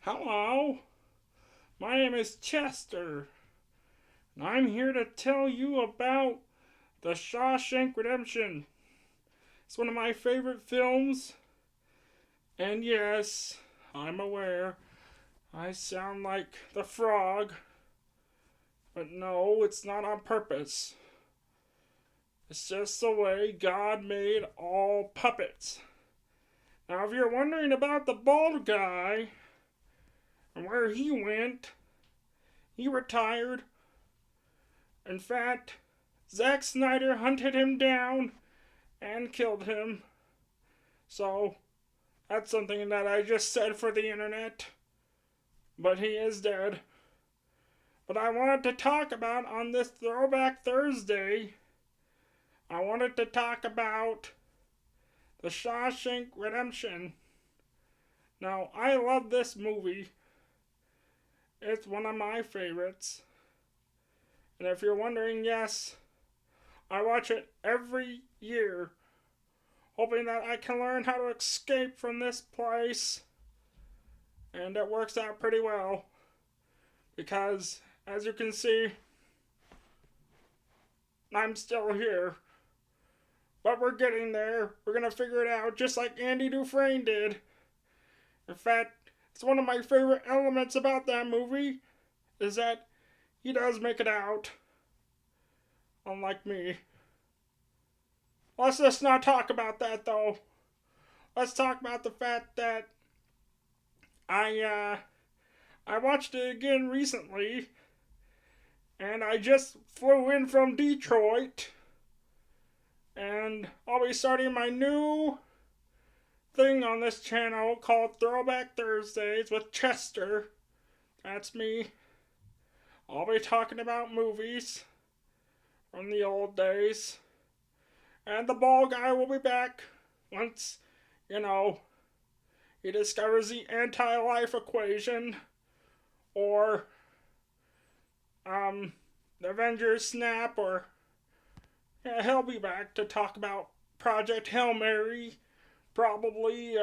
Hello, my name is Chester, and I'm here to tell you about the Shawshank Redemption. It's one of my favorite films, and yes, I'm aware I sound like the frog, but no, it's not on purpose. It's just the way God made all puppets. Now, if you're wondering about the bald guy and where he went, he retired. In fact, Zack Snyder hunted him down and killed him. So, that's something that I just said for the internet. But he is dead. But I wanted to talk about on this Throwback Thursday, I wanted to talk about the Shawshank Redemption. Now, I love this movie. It's one of my favorites. And if you're wondering, yes, I watch it every year, hoping that I can learn how to escape from this place. And it works out pretty well. Because, as you can see, I'm still here. But we're getting there. We're going to figure it out just like Andy Dufresne did. In fact, it's one of my favorite elements about that movie is that he does make it out. Unlike me. Let's just not talk about that though. Let's talk about the fact that I watched it again recently, and I just flew in from Detroit, and I'll be starting my new thing on this channel called Throwback Thursdays with Chester. That's me. I'll be talking about movies from the old days. And the ball guy will be back once, he discovers the anti-life equation. Or, the Avengers snap, or, yeah, he'll be back to talk about Project Hail Mary, probably,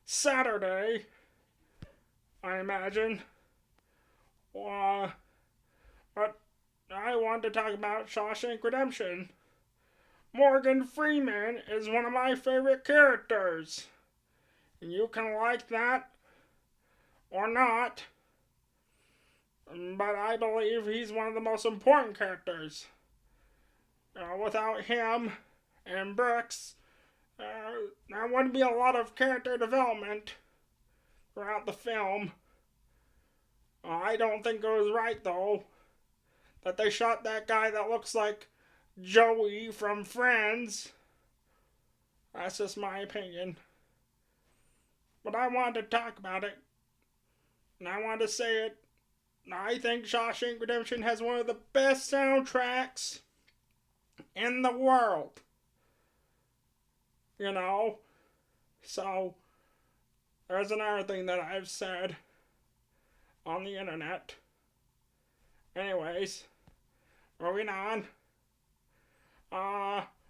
Saturday, I imagine. But I want to talk about Shawshank Redemption. Morgan Freeman is one of my favorite characters. You can like that or not, but I believe he's one of the most important characters. Without him and Brooks, there wouldn't be a lot of character development throughout the film. I don't think it was right, though, that they shot that guy that looks like Joey from Friends. That's just my opinion. But I wanted to talk about it, and I wanted to say it. I think Shawshank Redemption has one of the best soundtracks in the world. So there's another thing that I've said on the internet. Anyways, moving on.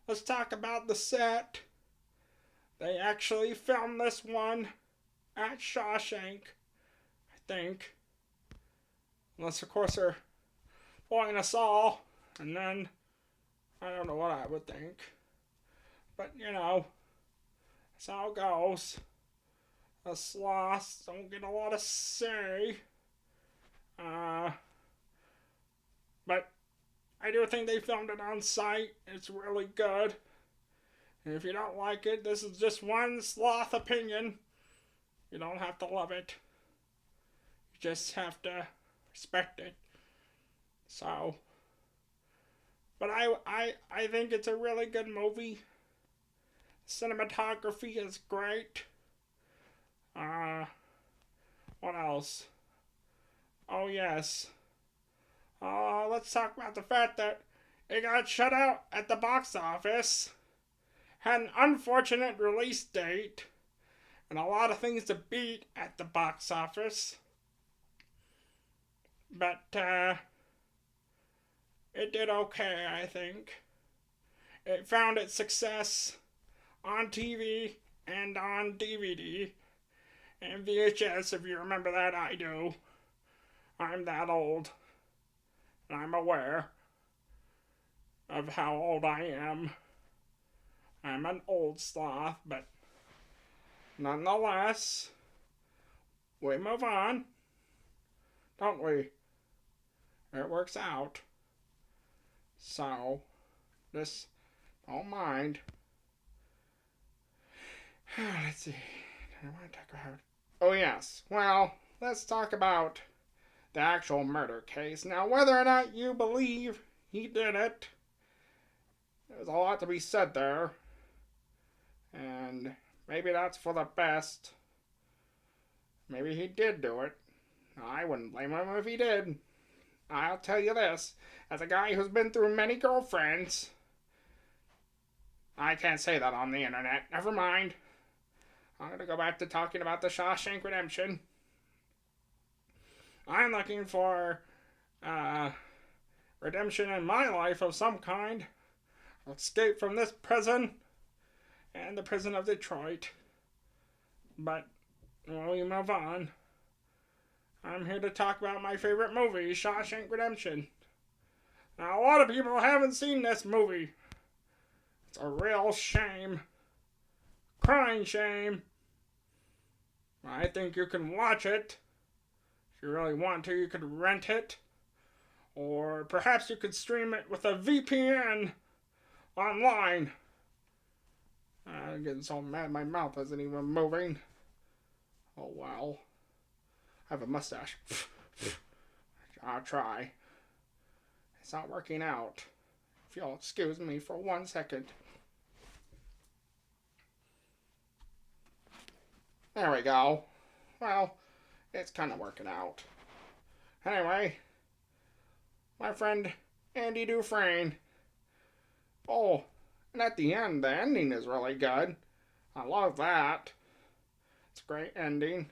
Let's talk about the set. They actually filmed this one at Shawshank, I think. Unless, of course, they're flying us all, and then I don't know what I would think. But, that's how it goes. The Sloths don't get a lot of say. But I do think they filmed it on site. It's really good. And if you don't like it, this is just one Sloth opinion. You don't have to love it. You just have to respect it. So, but I think it's a really good movie. Cinematography is great. What else? Oh yes. Let's talk about the fact that it got shut out at the box office, had an unfortunate release date, and a lot of things to beat at the box office. But, it did okay, I think. It found its success on TV and on DVD, And VHS, if you remember that, I do. I'm that old. And I'm aware of how old I am. I'm an old sloth, but nonetheless, we move on, don't we? It works out. So, just don't mind. Let's see. I want to talk about. Oh, yes. Well, let's talk about the actual murder case. Now, whether or not you believe he did it, there's a lot to be said there. And maybe that's for the best. Maybe he did do it. I wouldn't blame him if he did. I'll tell you this, as a guy who's been through many girlfriends, I can't say that on the internet. Never mind. I'm going to go back to talking about the Shawshank Redemption. I'm looking for redemption in my life of some kind. Escape from this prison and the prison of Detroit. But, well, we move on. I'm here to talk about my favorite movie, Shawshank Redemption. Now, a lot of people haven't seen this movie. It's a real shame. Crying shame. I think you can watch it. If you really want to, you could rent it. Or perhaps you could stream it with a VPN online. I'm getting so mad my mouth isn't even moving. Oh well. I have a mustache. I'll try. It's not working out. If you'll excuse me for 1 second. There we go. Well, it's kind of working out. Anyway, my friend Andy Dufresne. Oh, and at the end, the ending is really good. I love that. It's a great ending.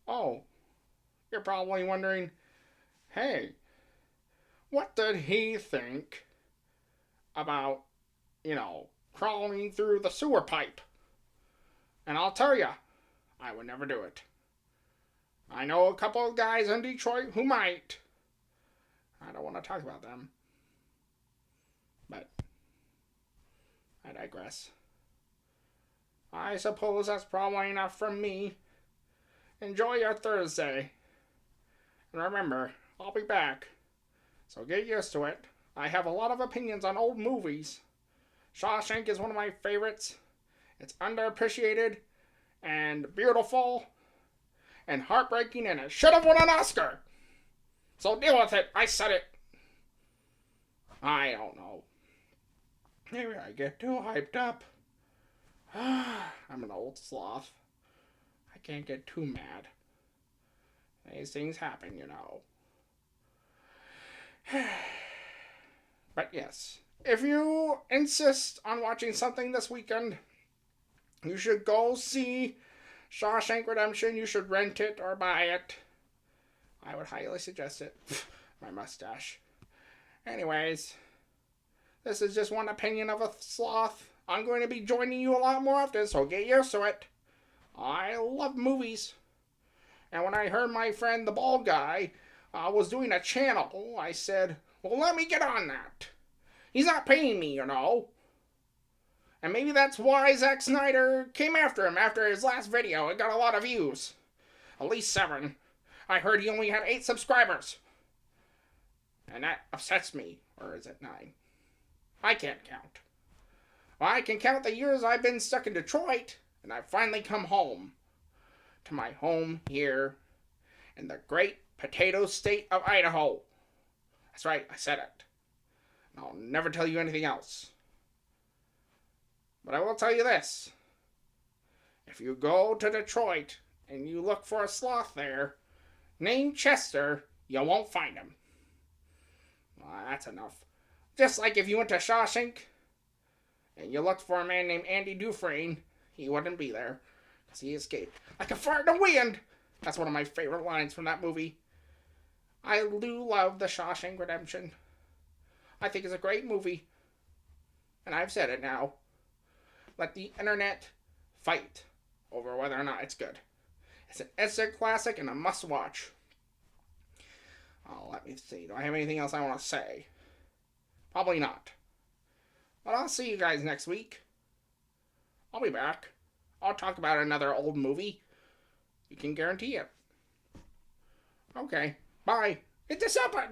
Oh, you're probably wondering, hey, what did he think about, crawling through the sewer pipe? And I'll tell you, I would never do it. I know a couple of guys in Detroit who might. I don't want to talk about them. But I digress. I suppose that's probably enough from me. Enjoy your Thursday. And remember, I'll be back. So get used to it. I have a lot of opinions on old movies. Shawshank is one of my favorites. It's underappreciated and beautiful and heartbreaking, and it should have won an Oscar. So deal with it. I said it. I don't know. Maybe I get too hyped up. I'm an old sloth. I can't get too mad. These things happen, But yes, if you insist on watching something this weekend, you should go see Shawshank Redemption. You should rent it or buy it. I would highly suggest it. My mustache. Anyways, this is just one opinion of a sloth. I'm going to be joining you a lot more often, so get used to it. I love movies. And when I heard my friend the bald guy was doing a channel, I said, well, let me get on that. He's not paying me, And maybe that's why Zack Snyder came after him after his last video. It got a lot of views. At least 7. I heard he only had 8 subscribers. And that upsets me. Or is it 9? I can't count. Well, I can count the years I've been stuck in Detroit, and I've finally come home. To my home here in the great potato state of Idaho. That's right, I said it. And I'll never tell you anything else. But I will tell you this. If you go to Detroit and you look for a sloth there, named Chester, you won't find him. Well, that's enough. Just like if you went to Shawshank and you looked for a man named Andy Dufresne, he wouldn't be there because he escaped. Like a fart in the wind. That's one of my favorite lines from that movie. I do love the Shawshank Redemption. I think it's a great movie. And I've said it now. let the internet fight over whether or not it's good. It's an instant classic and a must watch. Oh, let me see. Do I have anything else I want to say? Probably not. But I'll see you guys next week. I'll be back. I'll talk about another old movie. You can guarantee it. Okay. Bye. Hit the sub button.